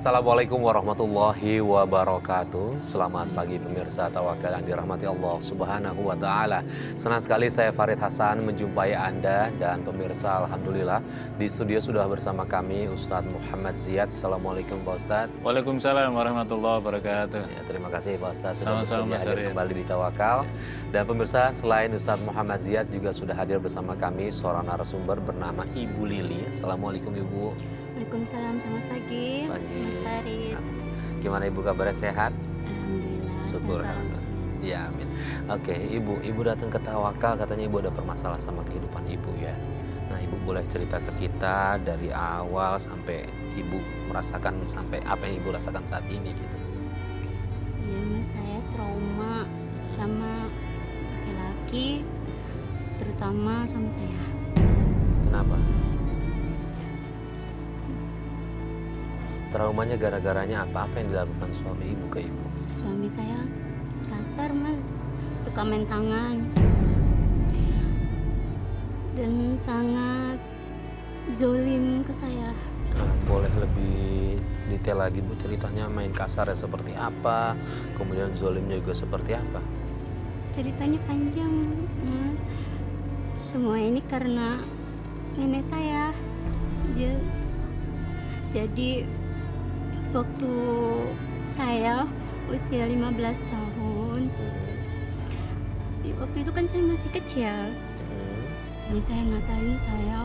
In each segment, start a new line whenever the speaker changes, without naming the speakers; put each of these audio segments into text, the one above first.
Assalamualaikum warahmatullahi wabarakatuh. Selamat pagi pemirsa Tawakal yang dirahmati Allah Subhanahu wa Ta'ala. Senang sekali saya Farid Hasan menjumpai Anda dan pemirsa. Alhamdulillah di studio sudah bersama kami Ustadz Muhammad Ziyad. Assalamualaikum Pak Ustadz.
Waalaikumsalam warahmatullahi wabarakatuh.
Ya, terima kasih Pak Ustadz sudah
Sama-sama,
bersedia hadir kembali di Tawakal. Dan pemirsa, selain Ustadz Muhammad Ziyad juga sudah hadir bersama kami seorang narasumber bernama Ibu Lili. Assalamualaikum Ibu.
Waalaikumsalam, selamat pagi, Mas Farid.
Gimana Ibu, kabarnya sehat?
Alhamdulillah.
Syukur.
sehat walafiat.
Ya, amin. Oke, Ibu datang ke Tawakal, katanya Ibu ada permasalahan sama kehidupan Ibu ya. Nah, Ibu boleh cerita ke kita dari awal sampai Ibu merasakan sampai apa yang Ibu rasakan saat ini gitu.
Iya Mas, saya trauma sama laki-laki, terutama suami saya.
Kenapa? Traumanya gara-garanya apa? Apa yang dilakukan suami Ibu ke Ibu?
Suami saya kasar Mas, suka main tangan dan sangat zolim ke saya.
Nah, boleh lebih detail lagi Bu ceritanya, main kasarnya seperti apa? Kemudian zolimnya juga seperti apa?
Ceritanya panjang Mas. Semua ini karena nenek saya. Dia jadi waktu saya usia 15 tahun, waktu itu kan saya masih kecil. Ini saya ngatain saya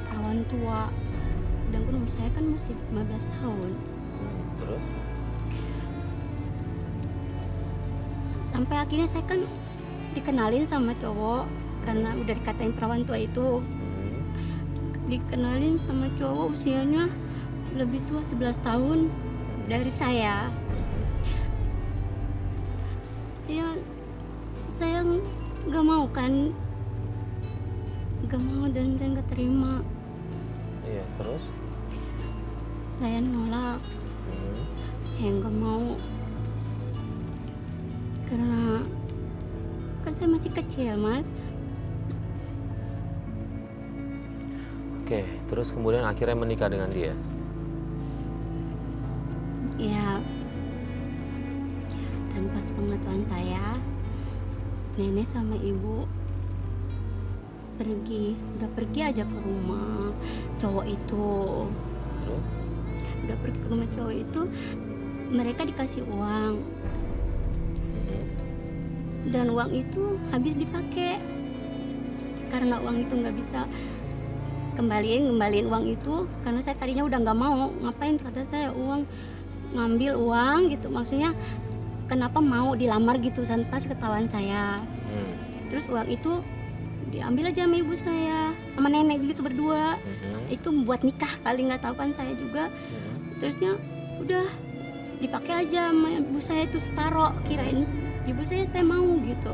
perawan tua, dan umur saya kan masih 15 tahun.
Terus?
Sampai akhirnya saya kan dikenalin sama cowok, karena udah dikatain perawan tua itu. Dikenalin sama cowok usianya lebih tua 11 tahun dari saya. Ya, saya nggak mau kan, nggak mau dan saya nggak terima.
Iya, terus?
Saya nolak, saya nggak mau karena kan saya masih kecil Mas.
Oke, terus kemudian akhirnya menikah dengan dia?
Ya, tanpa sepengetahuan saya, nenek sama ibu udah pergi aja ke rumah cowok itu.
Terus?
Udah pergi ke rumah cowok itu, mereka dikasih uang. Dan uang itu habis dipakai. Karena uang itu nggak bisa kembaliin uang itu, karena saya tadinya udah nggak mau. Ngapain, kata saya, ngambil uang gitu, maksudnya kenapa mau dilamar gitu tanpa ketahuan saya. Terus uang itu diambil aja sama ibu saya, sama nenek gitu berdua. Itu buat nikah kali, nggak tahu kan saya juga. Terusnya udah dipakai aja sama ibu saya itu separoh, kirain ibu saya mau gitu.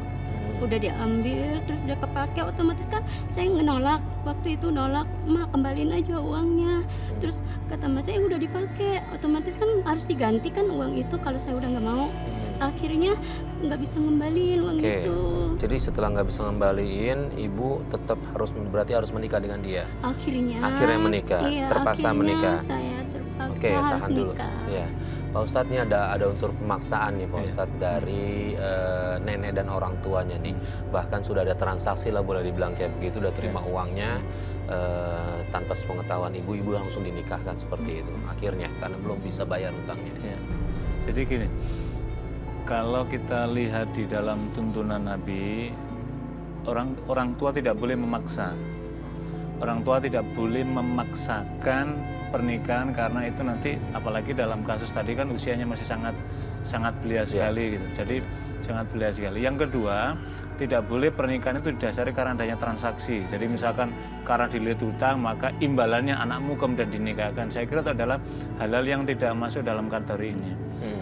Udah diambil, terus udah kepake, otomatis kan saya nolak. Waktu itu nolak, "Ma, kembaliin aja uangnya." Terus kata mas saya, udah dipakai, otomatis kan harus diganti kan uang itu kalau saya udah nggak mau. Akhirnya nggak bisa ngembaliin uang itu.
Jadi setelah nggak bisa ngembaliin, Ibu tetap berarti harus menikah dengan dia? Akhirnya menikah,
iya,
terpaksa
akhirnya
menikah.
Saya terpaksa
Oke,
harus
tahan dulu.
nikah.
Ya. Pak Ustadz, ini ada unsur pemaksaan nih Pak Ustadz dari nenek dan orang tuanya nih. Bahkan sudah ada transaksi lah, boleh dibilang kayak begitu, udah terima uangnya tanpa sepengetahuan ibu langsung dinikahkan seperti itu. Akhirnya karena belum bisa bayar utangnya.
Ya. Jadi gini, kalau kita lihat di dalam tuntunan Nabi, orang tua tidak boleh memaksa. Orang tua tidak boleh memaksakan pernikahan, karena itu nanti, apalagi dalam kasus tadi kan usianya masih sangat belia sekali gitu. Jadi sangat belia sekali. Yang kedua, tidak boleh pernikahan itu didasari karena adanya transaksi. Jadi misalkan karena dilihat utang maka imbalannya anakmu kemudian dinikahkan. Saya kira itu adalah hal-hal yang tidak masuk dalam kategori ini.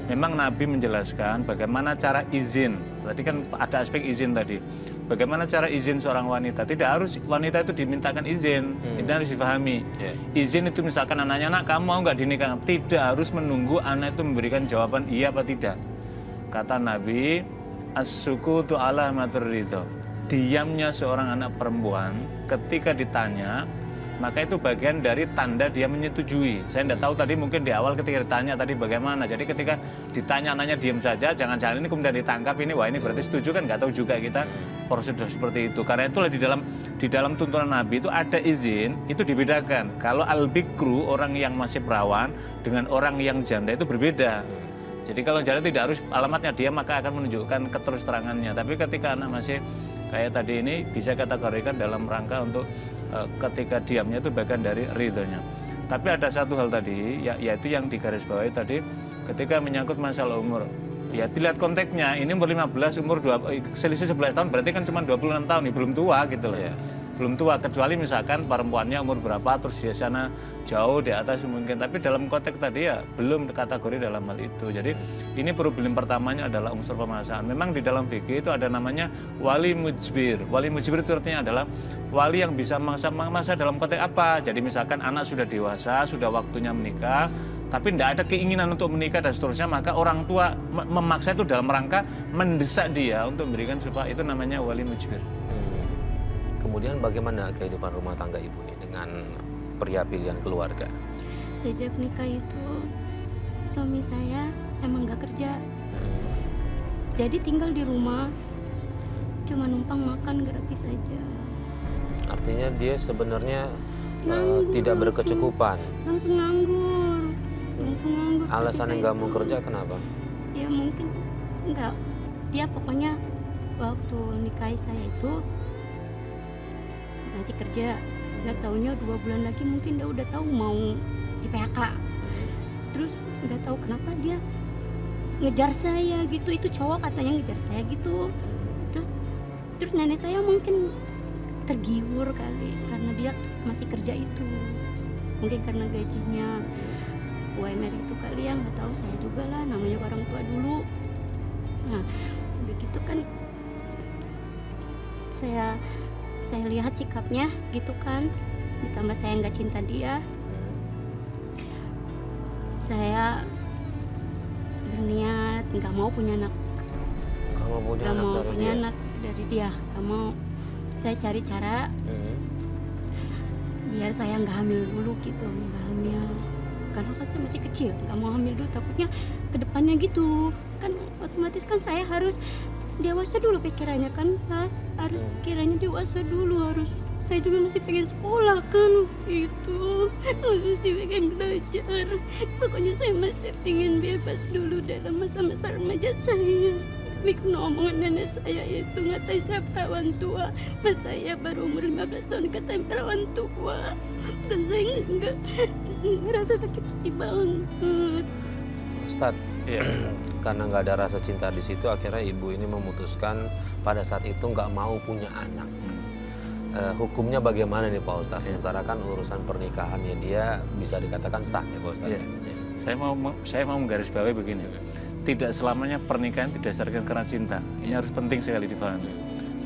Memang Nabi menjelaskan bagaimana cara izin. Tadi kan ada aspek izin tadi. Bagaimana cara izin seorang wanita? Tidak harus wanita itu dimintakan izin. Ini harus difahami. Izin itu misalkan anaknya, "Nak, kamu mau nggak dinikahkan?" Tidak harus menunggu anak itu memberikan jawaban iya apa tidak. Kata Nabi, "As-sukutu ala ma turridho." Diamnya seorang anak perempuan ketika ditanya maka itu bagian dari tanda dia menyetujui. Saya tidak tahu tadi mungkin di awal ketika ditanya tadi bagaimana. Jadi ketika ditanya nanya diam saja, jangan-jangan ini kemudian ditangkap ini wah ini berarti setuju kan, nggak tahu juga kita prosedur seperti itu. Karena itulah di dalam tuntunan Nabi itu ada izin, itu dibedakan. Kalau al-bikru orang yang masih perawan dengan orang yang janda itu berbeda. Jadi kalau janda tidak harus alamatnya dia maka akan menunjukkan keterus terangannya. Tapi ketika anak masih kayak tadi ini bisa kategorikan dalam rangka untuk ketika diamnya itu bagian dari ridhonya. Tapi ada satu hal tadi, yaitu yang digarisbawahi tadi, ketika menyangkut masalah umur. Ya dilihat konteksnya, ini umur 15, selisih 11 tahun, berarti kan cuma 26 tahun, ini belum tua gitu loh. Yeah. Belum tua, kecuali misalkan perempuannya umur berapa, terus di sana jauh di atas mungkin. Tapi dalam konteks tadi ya belum kategori dalam hal itu. Jadi ini problem pertamanya adalah unsur pemaksaan. Memang di dalam fikih itu ada namanya wali mujbir. Wali mujbir itu artinya adalah wali yang bisa memaksa dalam konteks apa. Jadi misalkan anak sudah dewasa, sudah waktunya menikah, tapi tidak ada keinginan untuk menikah dan seterusnya, maka orang tua memaksa itu dalam rangka mendesak dia untuk memberikan supaya itu namanya wali mujbir.
Kemudian bagaimana kehidupan rumah tangga ibu ini dengan pria pilihan keluarga?
Sejak nikah itu suami saya emang nggak kerja, jadi tinggal di rumah cuma numpang makan gratis saja.
Artinya dia sebenarnya
Nganggur,
tidak berkecukupan.
langsung nganggur.
Alasan yang nggak mau kerja kenapa?
Ya mungkin nggak, dia pokoknya waktu nikahi saya itu masih kerja, nggak taunya 2 bulan lagi mungkin dia udah tahu mau di PHK. Terus nggak tahu kenapa dia ngejar saya gitu, itu cowok katanya ngejar saya gitu. Terus nenek saya mungkin tergiur kali karena dia masih kerja itu, mungkin karena gajinya UMR itu kali ya, nggak tahu saya juga lah, namanya orang tua dulu. Nah udah gitu kan saya lihat sikapnya gitu kan, ditambah saya nggak cinta dia, saya berniat nggak mau punya anak, anak dari dia, nggak mau. Saya cari cara biar saya nggak hamil dulu gitu, nggak hamil karena kan saya masih kecil, nggak mau hamil dulu, takutnya kedepannya gitu kan, otomatis kan saya harus dewasa dulu pikirannya kan Pak, harus pikirannya dewasa dulu, harus, saya juga masih pengen sekolah kan waktu itu, masih pengen belajar, pokoknya saya masih pengen bebas dulu dalam masa-masa remaja saya. Ini kena omongan nenek saya itu ngatain saya perawan tua, mas saya baru umur 15 tahun katain perawan tua, dan saya enggak ngerasa sakit hati banget.
Ustadz, karena nggak ada rasa cinta di situ, akhirnya ibu ini memutuskan pada saat itu nggak mau punya anak. Hukumnya bagaimana nih Pak Ustadz? Sementara kan urusan pernikahan ya dia bisa dikatakan sah ya Pak Ustadz.
Saya mau menggarisbawahi begini. Tidak selamanya pernikahan didasarkan karena cinta. Ini harus penting sekali difahami.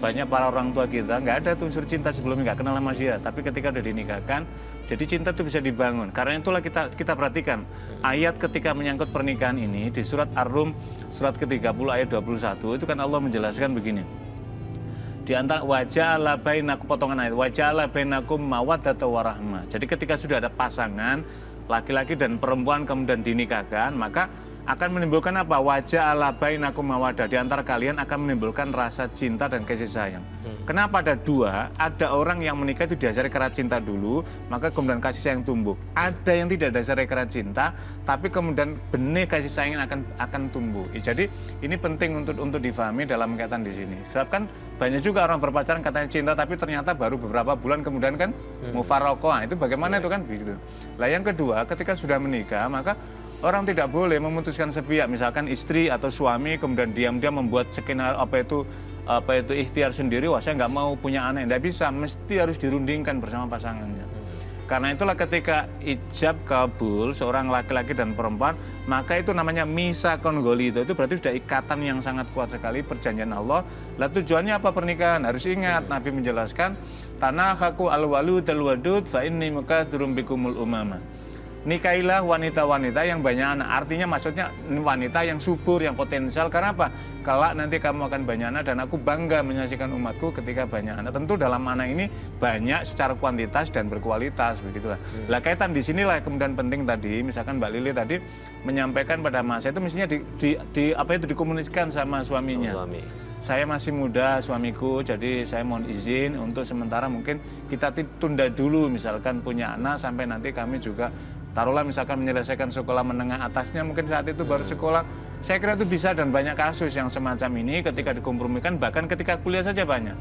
Banyak para orang tua kita nggak ada tuh unsur cinta sebelumnya, nggak kenal sama dia, tapi ketika udah dinikahkan, jadi cinta itu bisa dibangun. Karena itulah kita perhatikan ayat ketika menyangkut pernikahan ini di surat Ar-Rum surat ke-30 ayat 21 itu kan Allah menjelaskan begini. Di antara waja'ala bainakum, potongan ayat, waja'ala bainakum mawaddata warahmah. Jadi ketika sudah ada pasangan laki-laki dan perempuan kemudian dinikahkan, maka akan menimbulkan apa? Waja'ala bainakum mawaddah, di antara kalian akan menimbulkan rasa cinta dan kasih sayang. Kenapa ada dua? Ada orang yang menikah itu dasarnya karena cinta dulu, maka kemudian kasih sayang tumbuh. Ada yang tidak dasarnya karena cinta, tapi kemudian benih kasih sayang akan tumbuh. Jadi ini penting untuk difahami dalam kaitan di sini. Sebab kan banyak juga orang berpacaran katanya cinta, tapi ternyata baru beberapa bulan kemudian kan mufaraqah. Itu bagaimana itu kan begitu. Lah yang kedua, ketika sudah menikah, maka orang tidak boleh memutuskan sepihak, misalkan istri atau suami kemudian diam-diam membuat skenario apa itu ikhtiar sendiri, wah saya nggak mau punya anak, tidak bisa, mesti harus dirundingkan bersama pasangannya. Karena itulah ketika ijab kabul seorang laki-laki dan perempuan, maka itu namanya misakon golito, itu berarti sudah ikatan yang sangat kuat sekali, perjanjian Allah. Lah tujuannya apa pernikahan? Harus ingat, Nabi menjelaskan, tanakaku al-walud al-wadud fa inni mukatsirum bikumul umama. Nikailah wanita-wanita yang banyak anak. Artinya maksudnya wanita yang subur, yang potensial. Karena apa? Kelak nanti kamu akan banyak anak dan aku bangga menyaksikan umatku ketika banyak anak. Tentu dalam anak ini banyak secara kuantitas dan berkualitas, begitulah. Lah kaitan di sinilah kemudian penting tadi, misalkan Mbak Lili tadi menyampaikan pada masa itu mestinya dikomunikasikan sama suaminya. Saya masih muda suamiku, jadi saya mohon izin untuk sementara mungkin kita tunda dulu misalkan punya anak sampai nanti kami juga taruhlah misalkan menyelesaikan sekolah menengah atasnya mungkin saat itu baru sekolah. Saya kira itu bisa dan banyak kasus yang semacam ini ketika dikompromikan bahkan ketika kuliah saja banyak.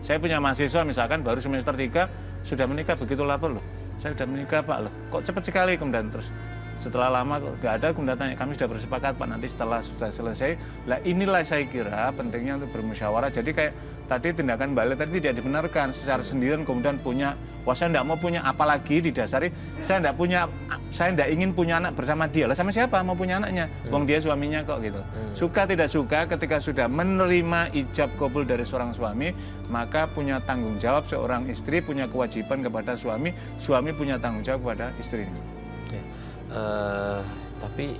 Saya punya mahasiswa misalkan baru semester 3 sudah menikah, begitu lapor loh. Saya sudah menikah Pak loh, kok cepat sekali kemudian terus. Setelah lama nggak ada, kemudian tanya, kami sudah bersepakat Pak nanti setelah sudah selesai. Lah inilah saya kira pentingnya untuk bermusyawarah. Jadi kayak tadi tindakan Mbak Lili tadi tidak dibenarkan secara sendirian kemudian punya, wah saya tidak mau punya apalagi didasari saya tidak ingin punya anak bersama dia. Lah sama siapa mau punya anaknya? Wong dia suaminya kok gitu. Suka tidak suka ketika sudah menerima ijab kabul dari seorang suami, maka punya tanggung jawab seorang istri, punya kewajiban kepada suami, suami punya tanggung jawab kepada istrinya.
Tapi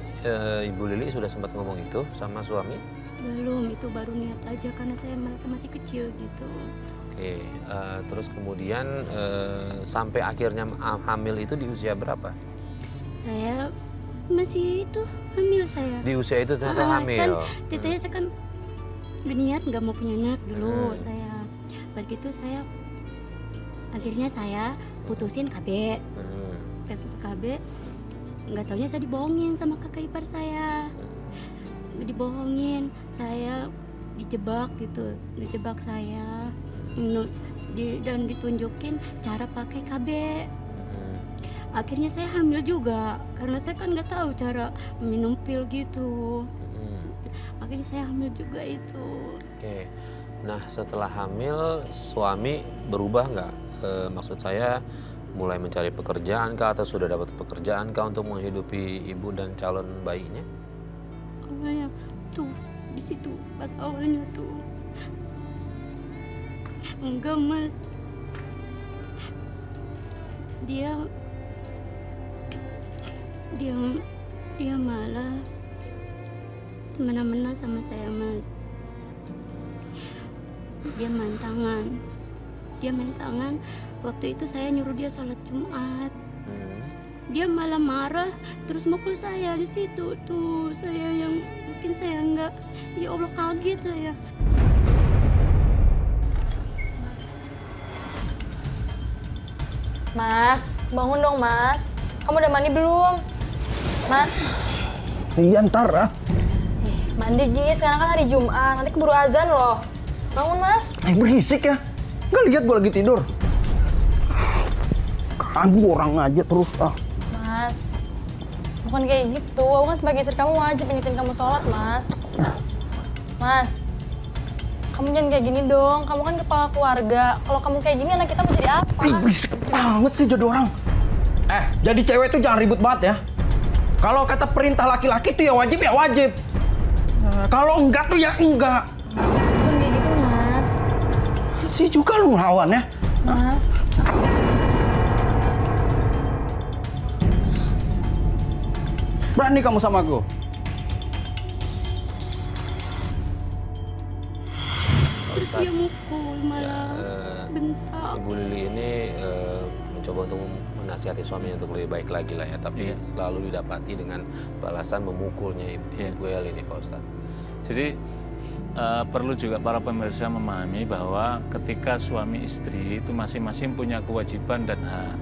Ibu Lili sudah sempat ngomong itu sama suami?
Belum, itu baru niat aja karena saya merasa masih kecil gitu.
Oke, terus kemudian sampai akhirnya hamil itu di usia berapa?
Saya masih itu hamil saya.
Di usia itu ternyata hamil.
Kan ceritanya saya kan berniat nggak mau punya anak dulu saya. Begitu saya akhirnya saya putusin KB. Pas KB nggak taunya saya dibohongin sama kakak ipar saya. Dibohongin, saya dijebak gitu, dijebak saya dan ditunjukin cara pakai KB. Akhirnya saya hamil juga karena saya kan nggak tahu cara minum pil gitu. Akhirnya saya hamil juga itu.
Oke, nah setelah hamil suami berubah nggak? Maksud saya mulai mencari pekerjaan kah atau sudah dapat pekerjaan kah untuk menghidupi ibu dan calon bayinya?
Awalnya tuh di situ pas awalnya tuh enggak Mas, dia malah semena-mena sama saya Mas. Dia main tangan waktu itu saya nyuruh dia sholat Jumat. Dia malah marah terus mukul saya di situ tuh. Saya yang mungkin saya enggak, ya Allah kaget saya.
Mas, bangun dong Mas. Kamu udah mandi belum? Mas.
Iya ntar ah.
Mandi Gi, sekarang kan hari Jumat, nanti keburu azan loh. Bangun Mas.
Berisik ya. Nggak lihat gue lagi tidur. Ganggu orang aja terus ah.
Mas, bukan kayak gitu. Aku kan sebagai istri kamu wajib ingetin kamu sholat, Mas. Mas, kamu jangan kayak gini dong. Kamu kan kepala keluarga. Kalau kamu kayak gini, anak kita mau jadi apa?
Berisik banget sih jadi orang. Jadi cewek tuh jangan ribut banget ya. Kalau kata perintah laki-laki tuh ya wajib. Kalau enggak tuh ya enggak.
Bukan kayak gitu, Mas.
Sih juga lu ngelawan ya.
Mas.
Berani kamu sama gue?
Terus dia mukul malah bentak.
Ibu Lili ini mencoba untuk menasihati suaminya untuk lebih baik lagi lah ya, tapi selalu didapati dengan balasan memukulnya Ibu El ini Pak Ustadz.
Jadi perlu juga para pemirsa memahami bahwa ketika suami istri itu masing-masing punya kewajiban dan hak.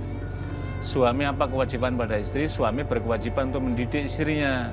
Suami apa kewajiban pada istri? Suami berkewajiban untuk mendidik istrinya.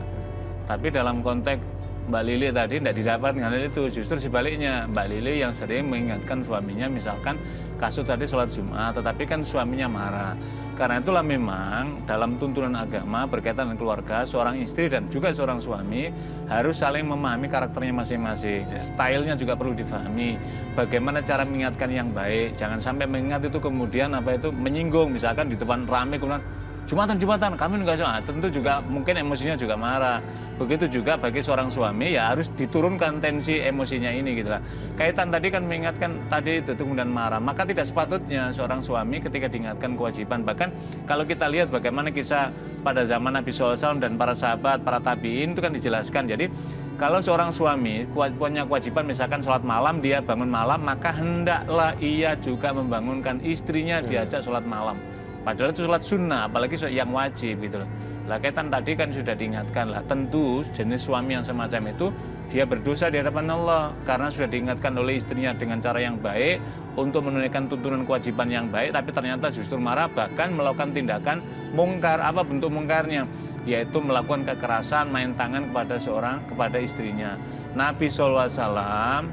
Tapi dalam konteks Mbak Lili tadi tidak didapat dengan itu, justru sebaliknya Mbak Lili yang sering mengingatkan suaminya, misalkan kasus tadi sholat Jumat, tetapi kan suaminya marah. Karena itulah memang dalam tuntunan agama berkaitan dengan keluarga, seorang istri dan juga seorang suami harus saling memahami karakternya masing-masing. Stylenya juga perlu difahami. Bagaimana cara mengingatkan yang baik. Jangan sampai mengingat itu kemudian menyinggung. Misalkan di depan rame kemudian Jumatan, kami nggak salah. Tentu juga mungkin emosinya juga marah. Begitu juga bagi seorang suami ya harus diturunkan tensi emosinya ini gitu lah. Kaitan tadi kan mengingatkan tadi itu kemudian marah, maka tidak sepatutnya seorang suami ketika diingatkan kewajiban. Bahkan kalau kita lihat bagaimana kisah pada zaman Nabi SAW dan para sahabat, para tabiin itu kan dijelaskan. Jadi kalau seorang suami punya kewajiban misalkan sholat malam, dia bangun malam, maka hendaklah ia juga membangunkan istrinya diajak sholat malam. Padahal itu sholat sunnah, apalagi yang wajib gitu loh. Lah kaitan tadi kan sudah diingatkan lah, tentu jenis suami yang semacam itu dia berdosa di hadapan Allah karena sudah diingatkan oleh istrinya dengan cara yang baik untuk menunaikan tuntunan kewajiban yang baik, tapi ternyata justru marah bahkan melakukan tindakan mungkar. Apa bentuk mungkarnya? Yaitu melakukan kekerasan, main tangan kepada istrinya. Nabi SAW,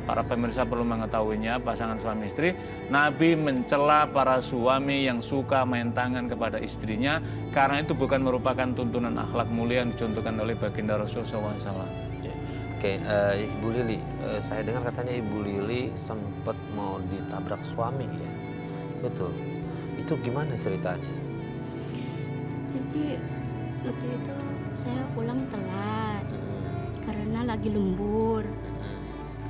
para pemirsa perlu mengetahuinya, pasangan suami istri, Nabi mencela para suami yang suka main tangan kepada istrinya karena itu bukan merupakan tuntunan akhlak mulia yang dicontohkan oleh baginda Rasulullah SAW.
Oke, Ibu Lili, saya dengar katanya Ibu Lili sempat mau ditabrak suami ya? Betul. Itu gimana ceritanya?
Jadi waktu itu saya pulang telat karena lagi lembur.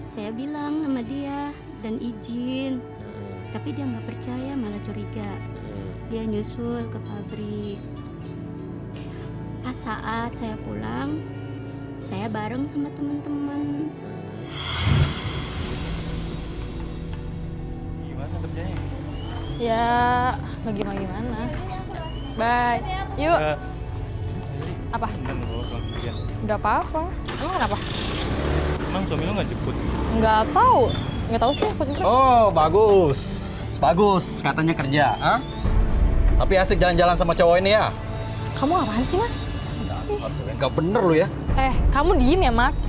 Saya bilang sama dia dan izin, tapi dia nggak percaya, malah curiga. Dia nyusul ke pabrik. Pas saat saya pulang, saya bareng sama teman-teman.
Gimana kerjanya?
Ya, nggak gimana. Bye. Yuk. Apa? Nggak apa-apa. Emang kenapa?
Emang suami lo nggak jemput?
Nggak tahu. Nggak tahu sih, aku juga.
Oh, bagus. Bagus, katanya kerja. Hah? Tapi asik jalan-jalan sama cowok ini ya?
Kamu apaan sih, Mas?
Dasar cowok yang gak bener lu ya.
Kamu diem ya, Mas?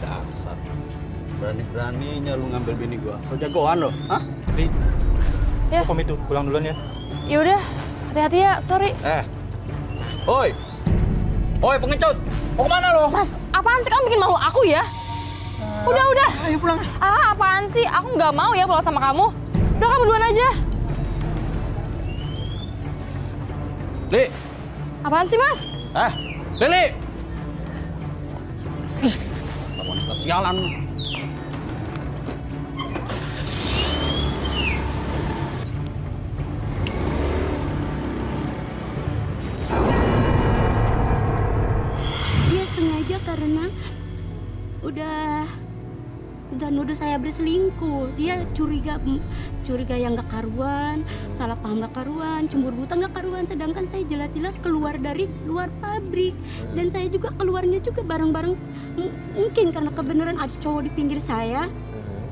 Dasar. Berani-beraninya lu ngambil bini gua. So jagoan lo, hah?
Li,
Ya.
aku pamit tuh, pulang duluan ya.
Ya udah, hati-hati ya. Sorry.
Oi. Oi, pengecut. Mau kemana lo?
Mas, apaan sih kamu bikin malu aku ya? Udah.
Ayo pulang.
Apaan sih? Aku nggak mau ya pulang sama kamu. Udah, kamu duluan aja.
Li.
Apaan sih, Mas?
Lili. Sama wanita sialan.
Dia sengaja karena udah nuduh saya berselingkuh. Dia curiga yang gak karuan, salah paham gak karuan, cemburu buta gak karuan. Sedangkan saya jelas-jelas keluar dari luar pabrik. Dan saya juga keluarnya juga bareng-bareng. Mungkin karena kebenaran ada cowok di pinggir saya.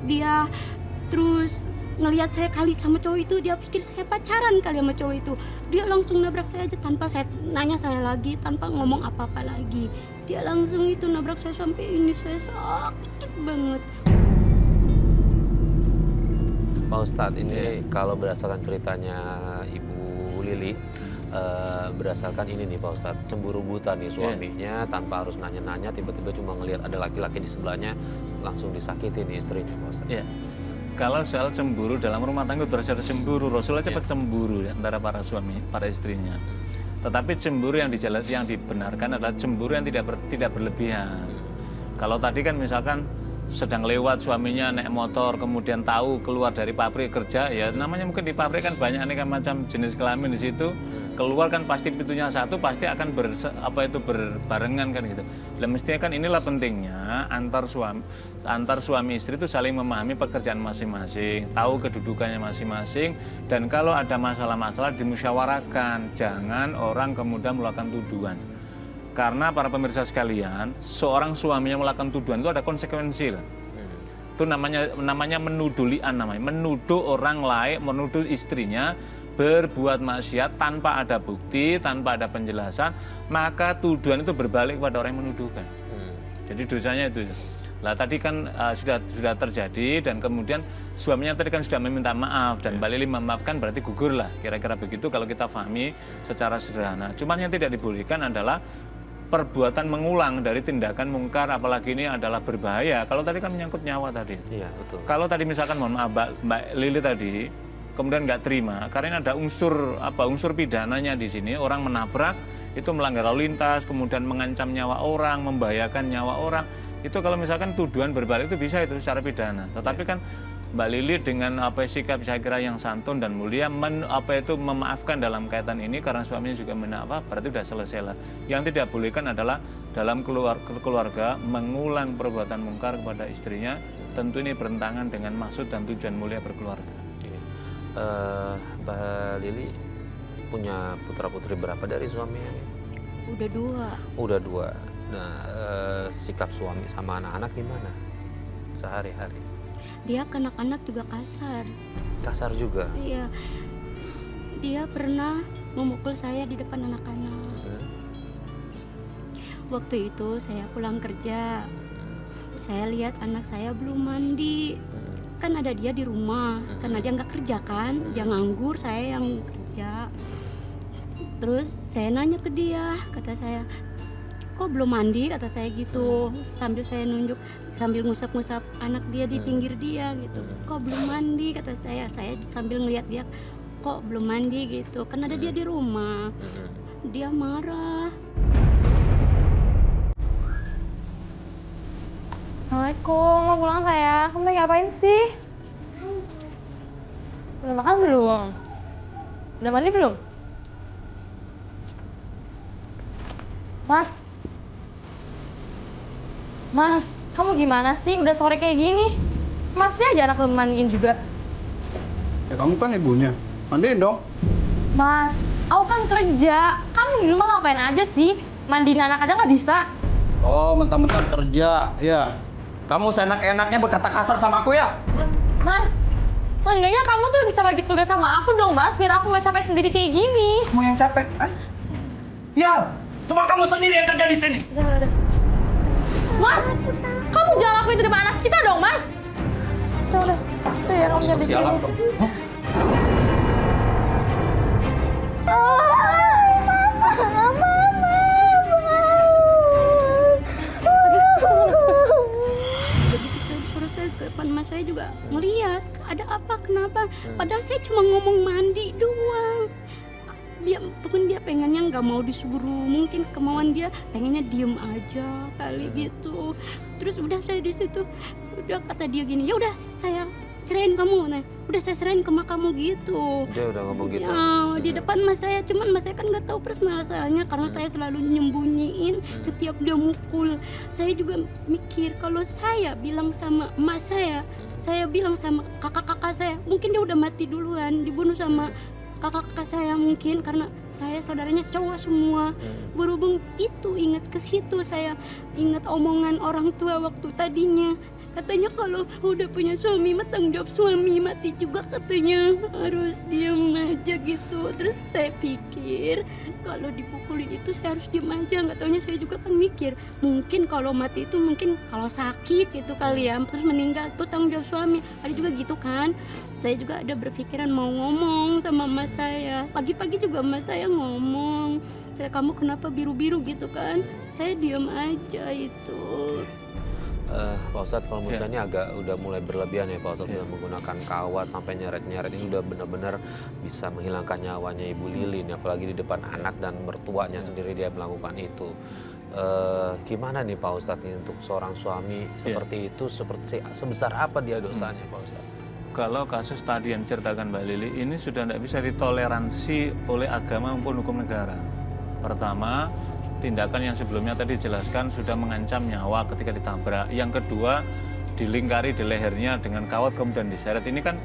Dia terus ngelihat saya kali sama cowok itu, dia pikir saya pacaran kali sama cowok itu. Dia langsung nabrak saya aja tanpa saya nanya saya lagi, tanpa ngomong apa-apa lagi. Dia langsung itu nabrak saya sampai ini, saya sakit banget.
Pak Ustadz, ini kalau berdasarkan ceritanya Ibu Lili, berdasarkan ini nih Pak Ustadz, cemburu buta nih suaminya tanpa harus nanya-nanya, tiba-tiba cuma ngelihat ada laki-laki di sebelahnya, langsung disakiti nih istrinya Pak Ustadz.
Iya. Kalau soal cemburu dalam rumah tangga terus ada cemburu, Rasulullah cepat cemburu antara para suami, para istrinya. Tetapi cemburu yang dibenarkan adalah cemburu yang tidak berlebihan. Kalau tadi kan misalkan sedang lewat suaminya naik motor, kemudian tahu keluar dari pabrik kerja, ya namanya mungkin di pabrik kan banyak aneka macam jenis kelamin di situ. Keluar kan pasti pintunya satu, pasti akan berbarengan kan gitu. Dan mestinya kan inilah pentingnya antar suami istri itu saling memahami pekerjaan masing-masing, tahu kedudukannya masing-masing, dan kalau ada masalah-masalah dimusyawarahkan, jangan orang kemudian melakukan tuduhan. Karena para pemirsa sekalian, seorang suami yang melakukan tuduhan itu ada konsekuensi lah. Itu namanya menuduh li'an, menuduh orang lain, menuduh istrinya berbuat maksiat tanpa ada bukti, tanpa ada penjelasan, maka tuduhan itu berbalik kepada orang yang menuduhkan. Jadi dosanya itu. Lah tadi kan sudah terjadi dan kemudian suaminya tadi kan sudah meminta maaf dan Mbak Lili memaafkan berarti gugur lah. Kira-kira begitu kalau kita pahami secara sederhana. Cuman yang tidak dibolehkan adalah perbuatan mengulang dari tindakan mungkar, apalagi ini adalah berbahaya. Kalau tadi kan menyangkut nyawa tadi.
Iya, betul.
Kalau tadi misalkan mohon maaf Mbak Lili tadi kemudian nggak terima karena ada unsur pidananya di sini, orang menabrak itu melanggar lalu lintas, kemudian mengancam nyawa orang, membahayakan nyawa orang. Itu kalau misalkan tuduhan berbalik itu bisa itu secara pidana. Tetapi kan Mbak Lili dengan sikap saya kira yang santun dan mulia memaafkan dalam kaitan ini karena suaminya juga berarti sudah selesai lah. Yang tidak bolehkan adalah dalam keluarga mengulang perbuatan mungkar kepada istrinya, tentu ini bertentangan dengan maksud dan tujuan mulia berkeluarga.
Mbak Lili punya putra-putri berapa dari suaminya?
Udah 2.
Udah 2. Nah, sikap suami sama anak-anak gimana sehari-hari?
Dia ke anak-anak juga kasar.
Kasar juga?
Iya. Dia pernah memukul saya di depan anak-anak. Waktu itu saya pulang kerja. Saya lihat anak saya belum mandi. Kan ada dia di rumah, karena dia nggak kerja kan, dia nganggur, saya yang kerja. Terus saya nanya ke dia, kata saya, kok belum mandi, kata saya gitu, sambil saya nunjuk, sambil ngusap-ngusap anak dia di pinggir dia gitu, kok belum mandi, kata saya sambil ngeliat dia, kok belum mandi gitu, kan ada dia di rumah. Dia marah.
Assalamualaikum, mau pulang sayang. Kamu lagi ngapain sih? Udah makan belum? Udah mandi belum? Mas, kamu gimana sih? Udah sore kayak gini. Masih aja anak belum mandiin juga.
Ya kamu kan ibunya, mandiin dong.
Mas, aku kan kerja. Kamu di rumah ngapain aja sih? Mandiin anak aja nggak bisa.
Oh, mentang-mentang kerja, ya. Kamu seenak-enaknya berkata kasar sama aku ya?
Mas, seenggaknya kamu tuh bisa bagi tugas sama aku dong, Mas, biar aku nggak capek sendiri kayak gini.
Kamu yang capek, kan? Ya, cuma kamu sendiri yang kerja di sini.
Udah. Mas, kamu jangan lakuin itu depan anak kita dong, Mas. Udah. Tuh ya, kamu jadi
Sialan dong. Hah?
Begitu saya disuruh-suruh ke depan mas saya juga ngeliat ada apa kenapa, padahal saya cuma ngomong mandi doang. Dia pengennya nggak mau disuruh, mungkin kemauan dia pengennya diem aja kali gitu. Terus udah saya di situ, udah kata dia gini, ya udah saya cerain kamu, nah udah saya serahin ke mak kamu gitu.
Dia udah ngomong gitu?
Ya, di depan mas saya, cuman mas saya kan nggak tahu permasalahannya karena saya selalu nyembunyiin setiap dia mukul. Saya juga mikir kalau saya bilang sama emak saya bilang sama kakak-kakak saya, mungkin dia udah mati duluan, dibunuh sama kakak-kakak saya mungkin karena saya saudaranya cowok semua. Berhubung itu ingat ke situ, saya ingat omongan orang tua waktu tadinya. Katanya kalau udah punya suami, tanggung jawab suami, mati juga katanya, harus diam aja gitu. Terus saya pikir kalau dipukulin itu saya harus diam aja. Nggak taunya saya juga kan mikir, mungkin kalau mati itu mungkin kalau sakit gitu kali ya, terus meninggal tuh tanggung jawab suami. Ada juga gitu kan. Saya juga ada berpikiran mau ngomong sama mas saya. Pagi-pagi juga mas saya ngomong, kamu kenapa biru-biru gitu kan. Saya diam aja itu.
Pak Ustadz, kalau menurut saya ini agak udah mulai berlebihan ya Pak Ustadz, udah menggunakan kawat sampai nyeret-nyeret, ini udah benar-benar bisa menghilangkan nyawanya Ibu Lilin, apalagi di depan anak dan mertuanya sendiri dia melakukan itu. Gimana nih Pak Ustadz ini untuk seorang suami seperti itu, sebesar apa dia dosanya Pak Ustadz?
Kalau kasus tadi yang diceritakan Mbak Lili ini sudah tidak bisa ditoleransi oleh agama maupun hukum negara. Pertama, tindakan yang sebelumnya tadi dijelaskan sudah mengancam nyawa ketika ditabrak. Yang kedua, dilingkari di lehernya dengan kawat kemudian diseret. Ini kan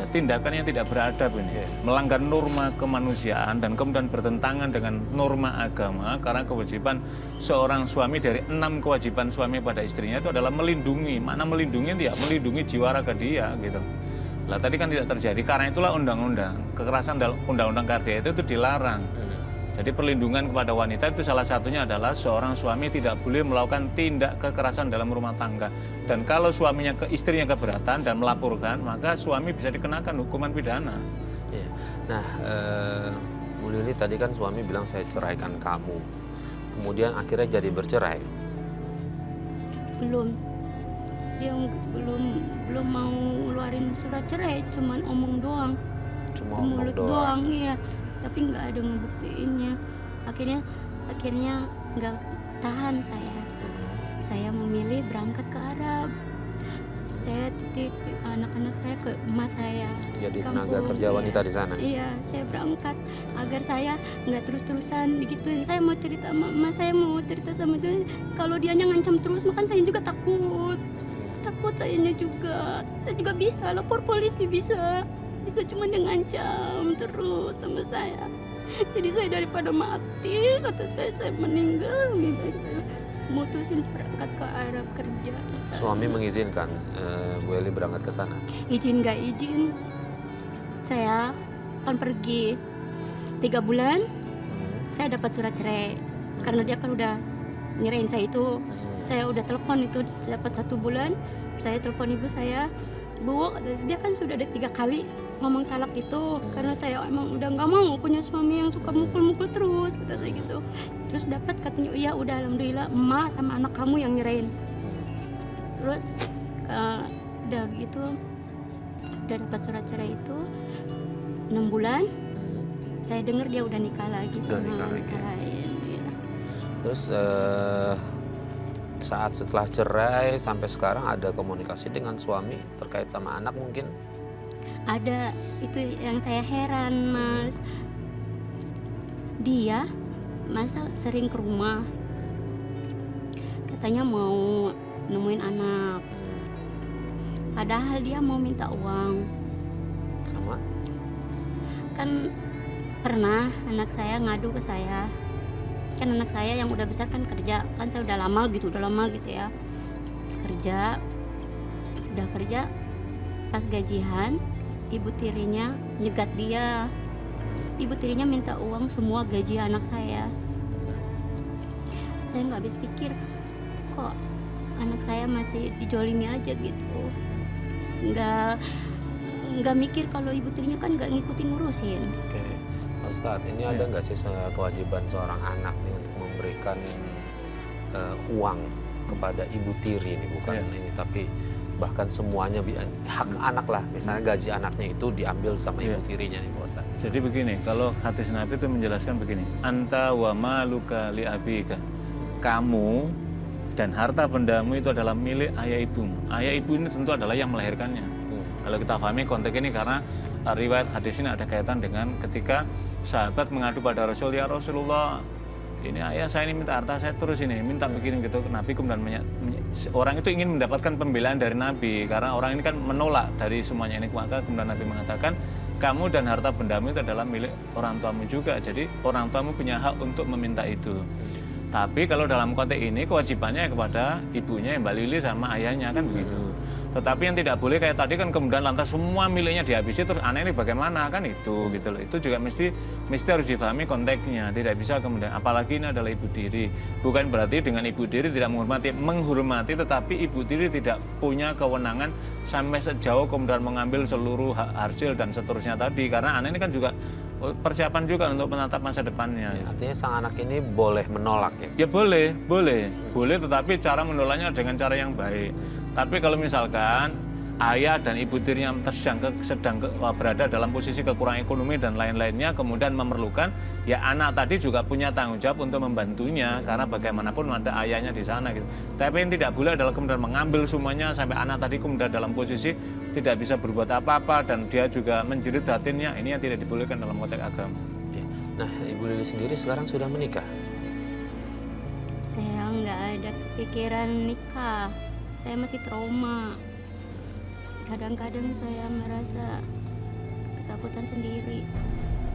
tindakan yang tidak beradab ini. Melanggar norma kemanusiaan dan kemudian bertentangan dengan norma agama, karena kewajiban seorang suami dari 6 kewajiban suami pada istrinya itu adalah melindungi. Mana melindungi dia? Melindungi jiwa raga dia gitu. Lah tadi kan tidak terjadi, karena itulah undang-undang kekerasan dalam undang-undang KDRT itu dilarang. Jadi perlindungan kepada wanita itu salah satunya adalah seorang suami tidak boleh melakukan tindak kekerasan dalam rumah tangga. Dan kalau suaminya istrinya keberatan dan melaporkan, maka suami bisa dikenakan hukuman pidana.
Ya. Nah, Bu Lili tadi kan suami bilang saya ceraikan kamu. Kemudian akhirnya jadi bercerai.
Belum. Dia belum mau ngeluarin surat cerai, cuman omong doang.
Cuma omong
Mulut doang, iya. Tapi nggak ada ngebuktiinnya. Akhirnya nggak tahan saya memilih berangkat ke Arab. Saya titip anak-anak saya ke emak saya.
Jadi
di
tenaga
kampung.
kerja wanita
Iya.
di sana.
Iya, saya berangkat agar saya nggak terus-terusan begituin. Saya mau cerita sama emak, saya mau cerita sama dia. Kalau dianya ngancam terus, makan saya juga takut. Takut sayanya juga. Saya juga bisa lapor polisi, bisa cuma dia ngancam terus sama saya. Jadi saya daripada mati, kata saya meninggal, lebih baik saya mutusin berangkat ke Arab kerja di sana.
Suami mengizinkan Bu Eli berangkat ke sana.
Izin gak izin, saya akan pergi 3 bulan. Saya dapat surat cerai karena dia kan udah nyerahin saya itu. Saya udah telepon itu dapat 1 bulan. Saya telepon ibu saya, Bu, dia kan sudah ada 3 kali ngomong talak itu karena saya emang udah nggak mau punya suami yang suka mukul-mukul terus, kata saya gitu. Terus dapat katanya, iya udah alhamdulillah emak sama anak kamu yang nyerahin. Terus udah gitu, udah dapat surat cerai itu 6 bulan. Saya dengar dia udah nikah lagi sama
nikah lagi.
nikah lain. Gitu.
Terus saat setelah cerai sampai sekarang ada komunikasi dengan suami terkait sama anak mungkin?
Ada, itu yang saya heran, Mas. Dia masa sering ke rumah, katanya mau nemuin anak, padahal dia mau minta uang.
Sama?
Kan pernah anak saya ngadu ke saya, kan anak saya yang udah besar kan kerja, kan saya udah lama gitu ya kerja, pas gajian ibu tirinya nyegat dia. Ibu tirinya minta uang semua gaji anak saya. Saya nggak habis pikir, kok anak saya masih dijolimi aja gitu. Nggak mikir kalau ibu tirinya kan nggak ngikutin ngurusin.
Oke, Pak Ustadz, ini ada nggak sih kewajiban seorang anak nih untuk memberikan uang kepada ibu tiri ini, bukan ini tapi bahkan semuanya hak anak lah, misalnya gaji anaknya itu diambil sama ibu tirinya nih Pak Ustadz.
Jadi begini, kalau hadis Nabi itu menjelaskan begini, anta wa maluka li abika, kamu dan harta bendamu itu adalah milik ayah ibumu. Ayah ibu ini tentu adalah yang melahirkannya. Kalau kita pahami konteks ini karena riwayat hadis ini ada kaitan dengan ketika sahabat mengadu pada Rasul, ya Rasulullah, ini ayah saya ini minta harta saya terus ini, minta begini gitu. Nabi kemudian orang itu ingin mendapatkan pembelaan dari Nabi karena orang ini kan menolak dari semuanya ini, maka kemudian Nabi mengatakan kamu dan harta bendamu itu adalah milik orang tuamu juga, jadi orang tuamu punya hak untuk meminta itu. Tapi kalau dalam konteks ini kewajibannya kepada ibunya Mbak Lili sama ayahnya kan begitu. Tetapi yang tidak boleh kayak tadi kan kemudian lantas semua miliknya dihabisi, terus anak ini bagaimana kan itu gitu loh. Itu juga mesti harus difahami konteksnya. Tidak bisa kemudian, apalagi ini adalah ibu tiri. Bukan berarti dengan ibu tiri tidak menghormati, tetapi ibu tiri tidak punya kewenangan sampai sejauh kemudian mengambil seluruh hasil dan seterusnya tadi. Karena anak ini kan juga persiapan juga untuk menatap masa depannya.
Ya, artinya sang anak ini boleh menolak ya?
Ya boleh, tetapi cara menolaknya dengan cara yang baik. Tapi kalau misalkan ayah dan ibu tirinya sedang berada dalam posisi kekurangan ekonomi dan lain-lainnya, kemudian memerlukan, ya anak tadi juga punya tanggung jawab untuk membantunya, karena bagaimanapun ada ayahnya di sana gitu. Tapi yang tidak boleh adalah kemudian mengambil semuanya sampai anak tadi kemudian dalam posisi tidak bisa berbuat apa-apa dan dia juga menjerit hatinya. Ini yang tidak dibolehkan dalam konteks agama.
Nah, Ibu Lili sendiri sekarang sudah menikah?
Saya nggak ada kepikiran nikah. Saya masih trauma. Kadang-kadang saya merasa ketakutan sendiri.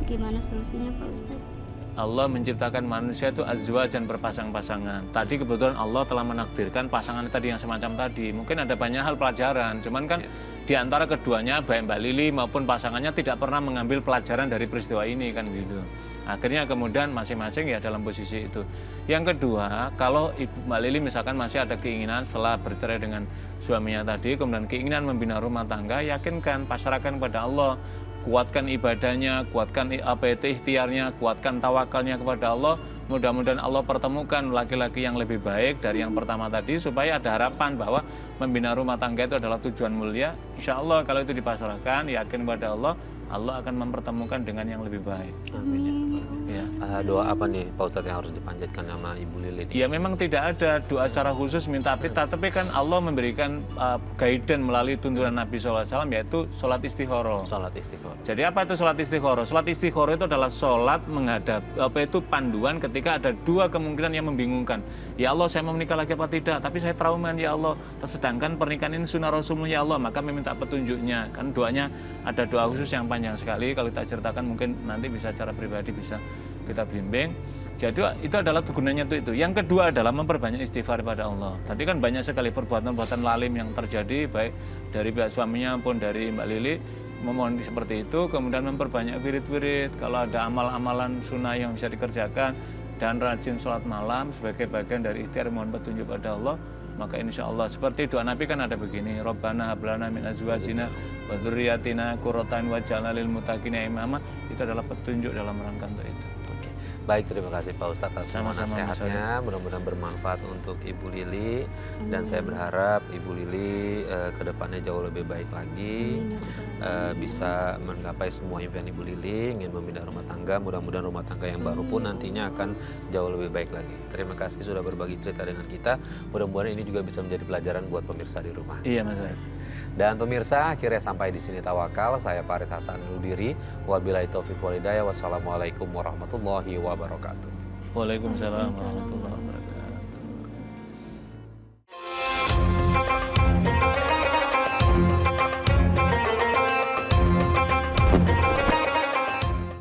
Gimana solusinya Pak Ustadz?
Allah menciptakan manusia itu azwaj dan berpasang-pasangan. Tadi kebetulan Allah telah menakdirkan pasangan tadi yang semacam tadi. Mungkin ada banyak hal pelajaran. Cuman kan di antara keduanya baik Mbak Lili maupun pasangannya tidak pernah mengambil pelajaran dari peristiwa ini kan gitu. Akhirnya kemudian masing-masing ya dalam posisi itu. Yang kedua, kalau Ibu Mbak Lili misalkan masih ada keinginan setelah bercerai dengan suaminya tadi, kemudian keinginan membina rumah tangga, yakinkan, pasrahkan kepada Allah, kuatkan ibadahnya, kuatkan ikhtiarnya, kuatkan tawakalnya kepada Allah. Mudah-mudahan Allah pertemukan laki-laki yang lebih baik dari yang pertama tadi, supaya ada harapan bahwa membina rumah tangga itu adalah tujuan mulia. Insya Allah kalau itu dipasrahkan, yakin kepada Allah, Allah akan mempertemukan dengan yang lebih baik.
Amin.
Ya.
Doa apa nih Pak Ustadz yang harus dipanjatkan sama Ibu Lili nih?
Ya memang tidak ada doa secara khusus minta pita, tapi kan Allah memberikan guidance melalui tuntunan Nabi SAW, yaitu sholat istikharah.
Sholat istiqoroh.
Jadi apa itu sholat istikharah? Sholat istikharah itu adalah sholat menghadap, itu panduan ketika ada dua kemungkinan yang membingungkan. Ya Allah, saya mau menikah lagi apa tidak? Tapi saya trauma ya Allah. Sedangkan pernikahan ini sunnah Rasulullah ya Allah, maka meminta petunjuknya. Kan doanya ada doa khusus yang panjang sekali. Kalau kita ceritakan mungkin nanti bisa secara pribadi bisa kita bimbing. Jadi itu adalah gunanya itu. Yang kedua adalah memperbanyak istighfar pada Allah. Tadi kan banyak sekali perbuatan-perbuatan lalim yang terjadi baik dari pihak suaminya maupun dari Mbak Lili memohon seperti itu, kemudian memperbanyak wirid-wirid, kalau ada amal-amalan sunnah yang bisa dikerjakan dan rajin sholat malam sebagai bagian dari ikhtiar mohon petunjuk pada Allah. Maka insya Allah seperti doa Nabi kan ada begini, Rabbana hablana min azwajina wa dzurriyyatina qurrata a'yun waj'alna lil muttaqina imama. Itu adalah petunjuk dalam rangka untuk itu.
Oke. Baik, terima kasih Pak Ustadz atas semua
Sama-sama, Mas
nasihatnya. Mudah-mudahan bermanfaat untuk Ibu Lili dan saya berharap Ibu Lili ke depannya jauh lebih baik lagi, bisa menggapai semua impian Ibu Lili, ingin memindah rumah tangga. Mudah-mudahan rumah tangga yang baru pun nantinya akan jauh lebih baik lagi. Terima kasih sudah berbagi cerita dengan kita. Mudah-mudahan ini juga bisa menjadi pelajaran buat pemirsa di rumah.
Iya Mas Zaid.
Dan pemirsa, akhirnya sampai di sini Tawakal. Saya Farid Hasan undur diri. Wabillahi taufiq wal hidayah. Wassalamualaikum warahmatullahi wabarakatuh.
Waalaikumsalam warahmatullahi wabarakatuh.